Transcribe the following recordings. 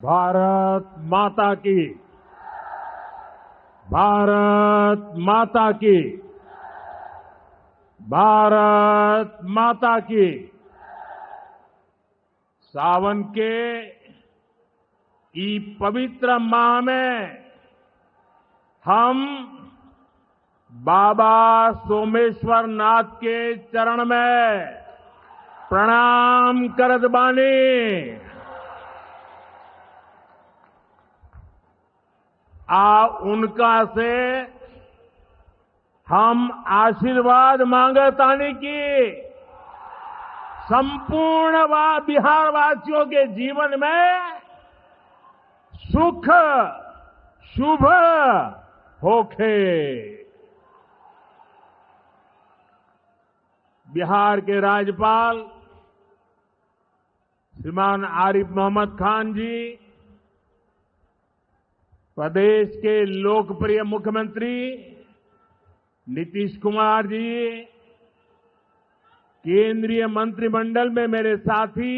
भारत माता की। भारत माता की। भारत माता की। सावन के ई पवित्र माह में हम बाबा सोमेश्वर नाथ के चरण में प्रणाम करत बानी। उनका से हम आशीर्वाद मांगतानी की संपूर्ण बिहार वासियों के जीवन में सुख शुभ होखे। बिहार के राज्यपाल श्रीमान आरिफ मोहम्मद खान जी, प्रदेश के लोकप्रिय मुख्यमंत्री नीतीश कुमार जी, केंद्रीय मंत्रिमंडल में मेरे साथी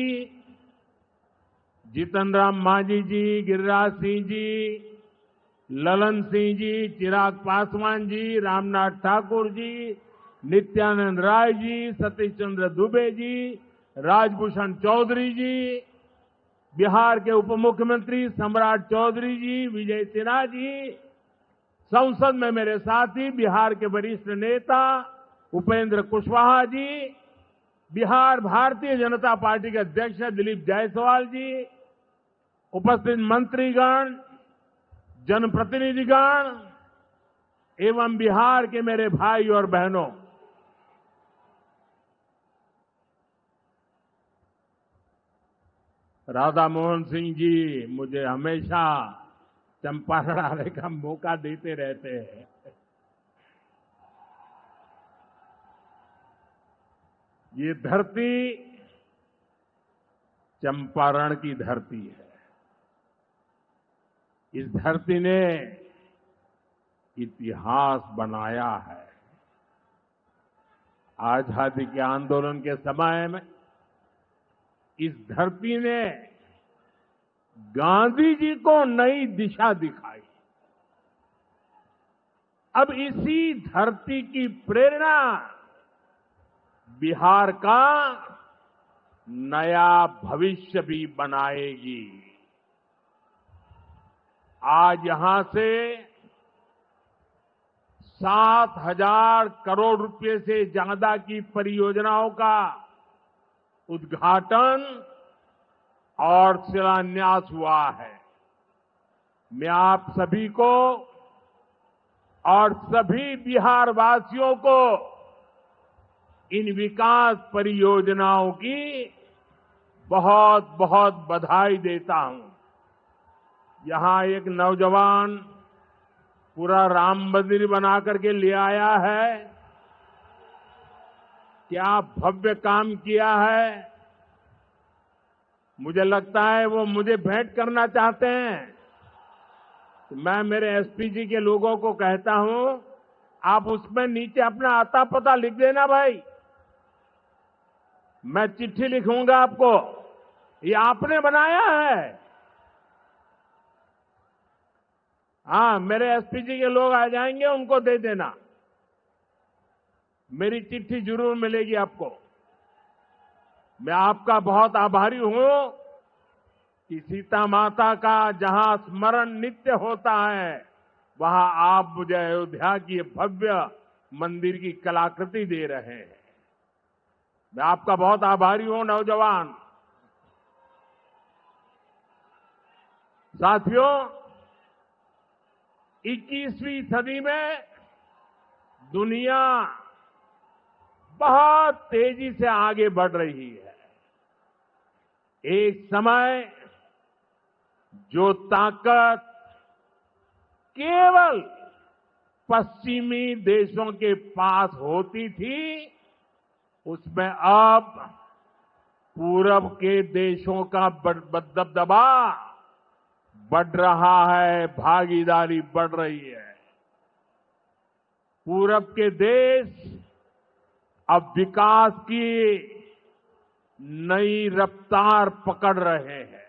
जीतन राम मांझी जी, गिरिराज सिंह जी, ललन सिंह जी, चिराग पासवान जी, रामनाथ ठाकुर जी, नित्यानंद राय जी, सतीश चंद्र दुबे जी, राजभूषण चौधरी जी, बिहार के उप मुख्यमंत्री सम्राट चौधरी जी, विजय सिन्हा जी, संसद में मेरे साथी बिहार के वरिष्ठ नेता उपेंद्र कुशवाहा जी, बिहार भारतीय जनता पार्टी के अध्यक्ष दिलीप जायसवाल जी, उपस्थित मंत्रीगण, जनप्रतिनिधिगण एवं बिहार के मेरे भाई और बहनों, राधा मोहन सिंह जी मुझे हमेशा चंपारण आने का मौका देते रहते हैं। ये धरती चंपारण की धरती है। इस धरती ने इतिहास बनाया है। आजादी के आंदोलन के समय में इस धरती ने गांधी जी को नई दिशा दिखाई। अब इसी धरती की प्रेरणा बिहार का नया भविष्य भी बनाएगी। आज यहां से 7,000 करोड़ रुपए से ज्यादा की परियोजनाओं का उद्घाटन और शिलान्यास हुआ है। मैं आप सभी को और सभी बिहार वासियों को इन विकास परियोजनाओं की बहुत बहुत बधाई देता हूं। यहां एक नौजवान पूरा राम मंदिर बना करके ले आया है। क्या भव्य काम किया है। मुझे लगता है वो मुझे भेंट करना चाहते हैं। तो मैं मेरे एसपीजी के लोगों को कहता हूं, आप उसमें नीचे अपना आता पता लिख देना भाई। मैं चिट्ठी लिखूंगा आपको। ये आपने बनाया है। हाँ, मेरे एसपीजी के लोग आ जाएंगे, उनको दे देना। मेरी चिट्ठी जरूर मिलेगी आपको। मैं आपका बहुत आभारी हूं कि सीता माता का जहां स्मरण नित्य होता है, वहां आप मुझे अयोध्या की भव्य मंदिर की कलाकृति दे रहे हैं। मैं आपका बहुत आभारी हूं नौजवान साथियों। 21वीं सदी में दुनिया बहुत तेजी से आगे बढ़ रही है। एक समय जो ताकत केवल पश्चिमी देशों के पास होती थी, उसमें अब पूरब के देशों का दबदबा बढ़ रहा है, भागीदारी बढ़ रही है। पूरब के देश अब विकास की नई रफ्तार पकड़ रहे हैं।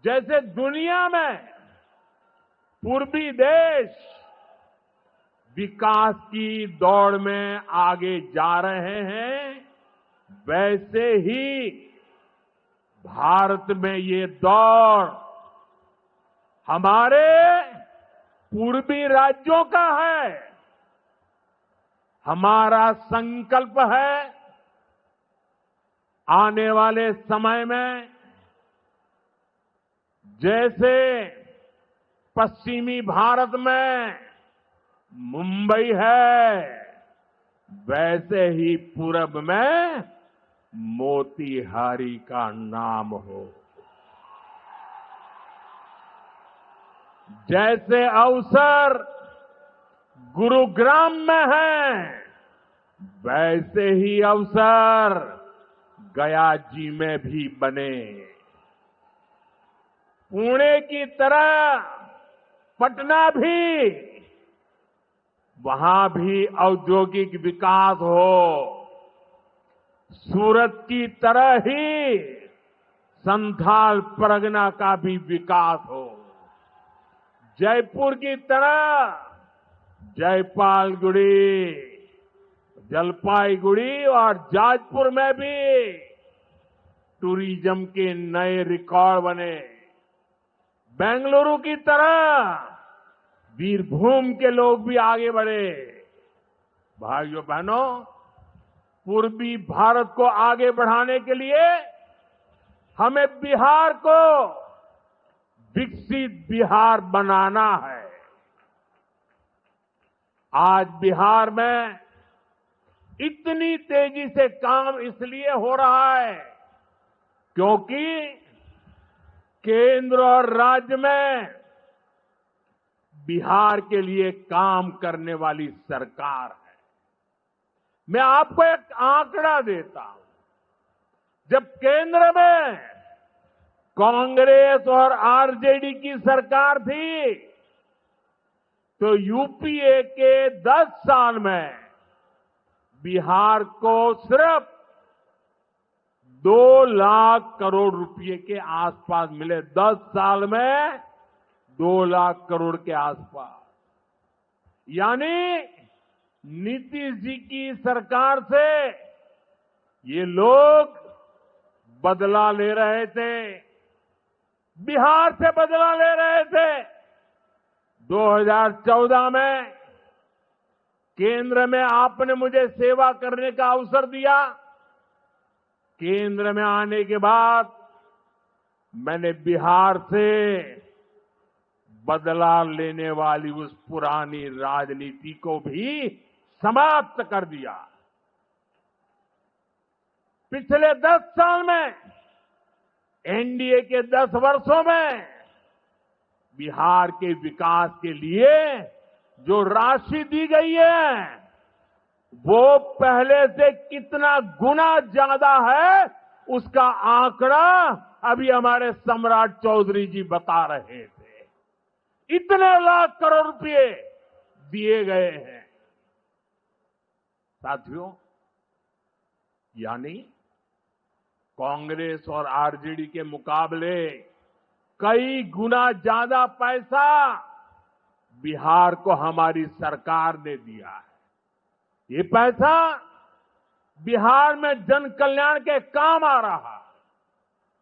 जैसे दुनिया में पूर्वी देश विकास की दौड़ में आगे जा रहे हैं, वैसे ही भारत में ये दौड़ हमारे पूर्वी राज्यों का है। हमारा संकल्प है आने वाले समय में जैसे पश्चिमी भारत में मुंबई है, वैसे ही पूरब में मोतीहारी का नाम हो। जैसे अवसर गुरुग्राम में है, वैसे ही अवसर गया जी में भी बने। पुणे की तरह पटना भी, वहां भी औद्योगिक विकास हो। सूरत की तरह ही संथाल परगना का भी विकास हो। जयपुर की तरह जयपालगुड़ी, जलपाईगुड़ी और जाजपुर में भी टूरिज्म के नए रिकॉर्ड बने। बेंगलुरु की तरह वीरभूम के लोग भी आगे बढ़े। भाइयों बहनों, पूर्वी भारत को आगे बढ़ाने के लिए हमें बिहार को विकसित बिहार बनाना है। आज बिहार में इतनी तेजी से काम इसलिए हो रहा है क्योंकि केंद्र और राज्य में बिहार के लिए काम करने वाली सरकार है। मैं आपको एक आंकड़ा देता हूं। जब केंद्र में कांग्रेस और आरजेडी की सरकार थी, तो यूपीए के 10 साल में बिहार को सिर्फ 2 लाख करोड़ रुपए के आसपास मिले। 10 साल में 2 लाख करोड़ के आसपास। यानी नीतीश जी की सरकार से ये लोग बदला ले रहे थे, बिहार से बदला ले रहे थे। 2014 में केंद्र में आपने मुझे सेवा करने का अवसर दिया। केंद्र में आने के बाद मैंने बिहार से बदला लेने वाली उस पुरानी राजनीति को भी समाप्त कर दिया। पिछले 10 साल में, एनडीए के 10 वर्षों में बिहार के विकास के लिए जो राशि दी गई है, वो पहले से कितना गुना ज्यादा है, उसका आंकड़ा अभी हमारे सम्राट चौधरी जी बता रहे थे। इतने लाख करोड़ रुपए दिए गए हैं। साथियों, यानी कांग्रेस और आरजेडी के मुकाबले कई गुना ज्यादा पैसा बिहार को हमारी सरकार ने दिया है। ये पैसा बिहार में जन कल्याण के काम आ रहा है।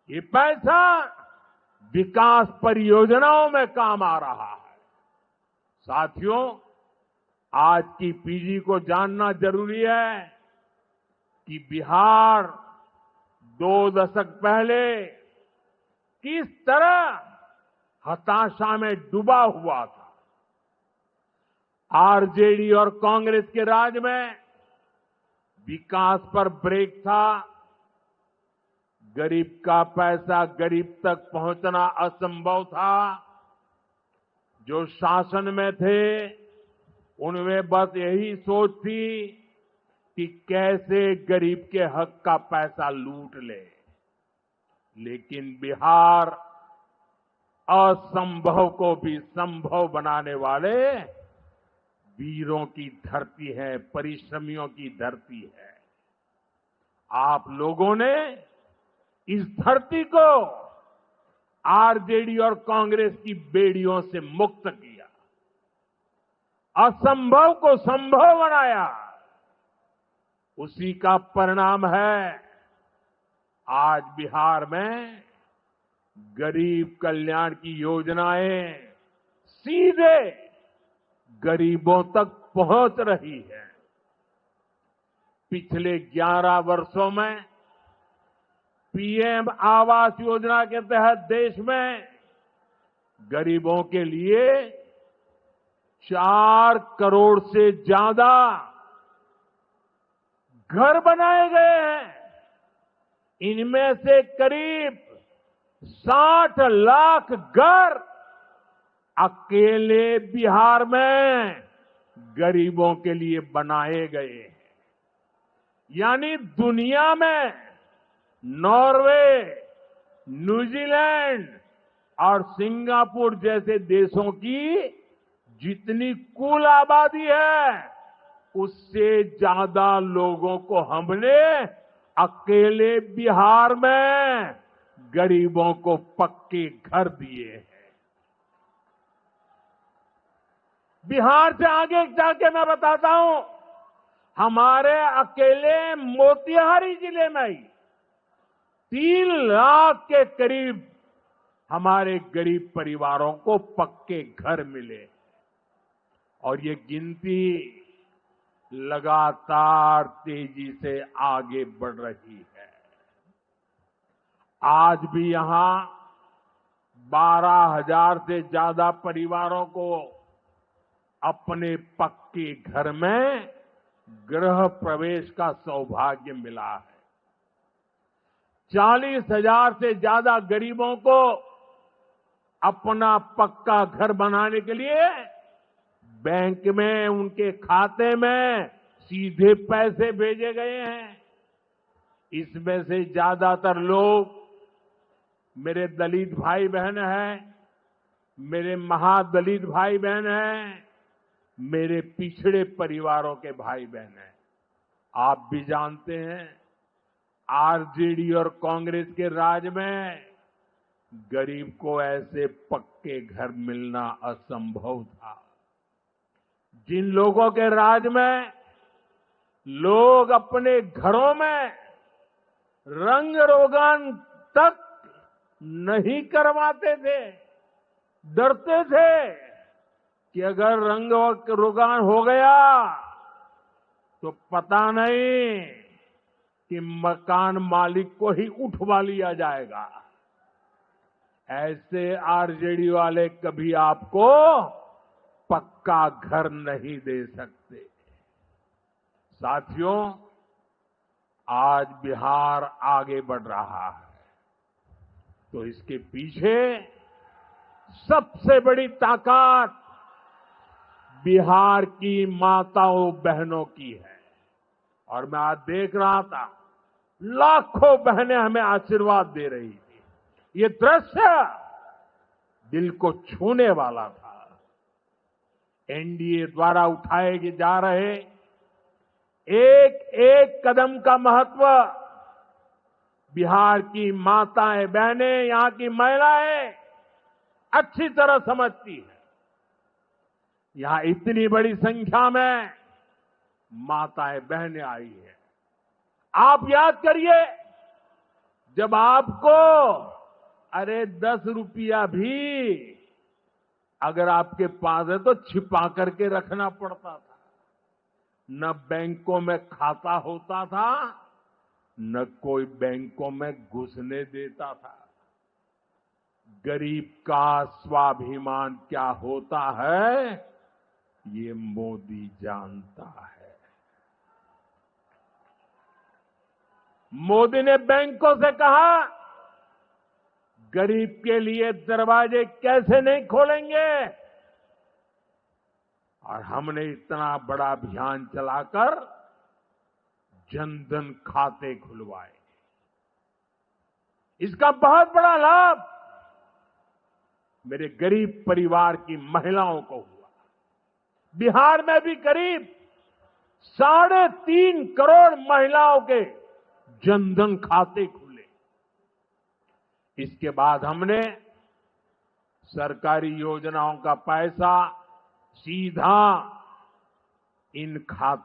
ये पैसा विकास परियोजनाओं में काम आ रहा है। साथियों, आज की पीढ़ी को जानना जरूरी है कि बिहार 2 दशक पहले किस तरह हताशा में डूबा हुआ था। आरजेडी और कांग्रेस के राज में विकास पर ब्रेक था। गरीब का पैसा गरीब तक पहुंचना असंभव था। जो शासन में थे, उनमें बस यही सोच थी कि कैसे गरीब के हक का पैसा लूट ले। लेकिन बिहार असंभव को भी संभव बनाने वाले वीरों की धरती है, परिश्रमियों की धरती है। आप लोगों ने इस धरती को आरजेडी और कांग्रेस की बेड़ियों से मुक्त किया, असंभव को संभव बनाया। उसी का परिणाम है आज बिहार में गरीब कल्याण की योजनाएं सीधे गरीबों तक पहुंच रही है। पिछले 11 वर्षों में पीएम आवास योजना के तहत देश में गरीबों के लिए 4 करोड़ से ज्यादा घर बनाए गए हैं। इनमें से करीब 60 लाख घर अकेले बिहार में गरीबों के लिए बनाए गए हैं। यानी दुनिया में नॉर्वे, न्यूजीलैंड और सिंगापुर जैसे देशों की जितनी कुल आबादी है, उससे ज्यादा लोगों को हमने अकेले बिहार में गरीबों को पक्के घर दिए हैं। बिहार से आगे जाके मैं बताता हूं, हमारे अकेले मोतिहारी जिले में ही 3 लाख के करीब हमारे गरीब परिवारों को पक्के घर मिले और ये गिनती लगातार तेजी से आगे बढ़ रही है। आज भी यहां 12,000 से ज्यादा परिवारों को अपने पक्के घर में गृह प्रवेश का सौभाग्य मिला है। 40,000 से ज्यादा गरीबों को अपना पक्का घर बनाने के लिए बैंक में उनके खाते में सीधे पैसे भेजे गए हैं। इसमें से ज्यादातर लोग मेरे दलित भाई बहन हैं, मेरे महादलित भाई बहन हैं, मेरे पिछड़े परिवारों के भाई बहन हैं। आप भी जानते हैं, आरजेडी और कांग्रेस के राज में गरीब को ऐसे पक्के घर मिलना असंभव था। जिन लोगों के राज में लोग अपने घरों में रंग रोगन तक नहीं करवाते थे, डरते थे कि अगर रंग रोगान हो गया तो पता नहीं कि मकान मालिक को ही उठवा लिया जाएगा। ऐसे आरजेडी वाले कभी आपको पक्का घर नहीं दे सकते। साथियों, आज बिहार आगे बढ़ रहा है तो इसके पीछे सबसे बड़ी ताकत बिहार की माताओं बहनों की है। और मैं आज देख रहा था, लाखों बहनें हमें आशीर्वाद दे रही थी। ये दृश्य दिल को छूने वाला था। एनडीए द्वारा उठाए जा रहे एक एक कदम का महत्व बिहार की माताएं बहनें, यहां की महिलाएं अच्छी तरह समझती है। यहां इतनी बड़ी संख्या में माताएं बहनें आई हैं। आप याद करिए, जब आपको 10 रुपया भी अगर आपके पास है तो छिपा करके रखना पड़ता था। न बैंकों में खाता होता था, न कोई बैंकों में घुसने देता था। गरीब का स्वाभिमान क्या होता है, ये मोदी जानता है। मोदी ने बैंकों से कहा, गरीब के लिए दरवाजे कैसे नहीं खोलेंगे, और हमने इतना बड़ा अभियान चलाकर जनधन खाते खुलवाए। इसका बहुत बड़ा लाभ मेरे गरीब परिवार की महिलाओं को हुआ। बिहार में भी करीब 3.5 करोड़ महिलाओं के जनधन खाते खुले। इसके बाद हमने सरकारी योजनाओं का पैसा सीधा इन खातों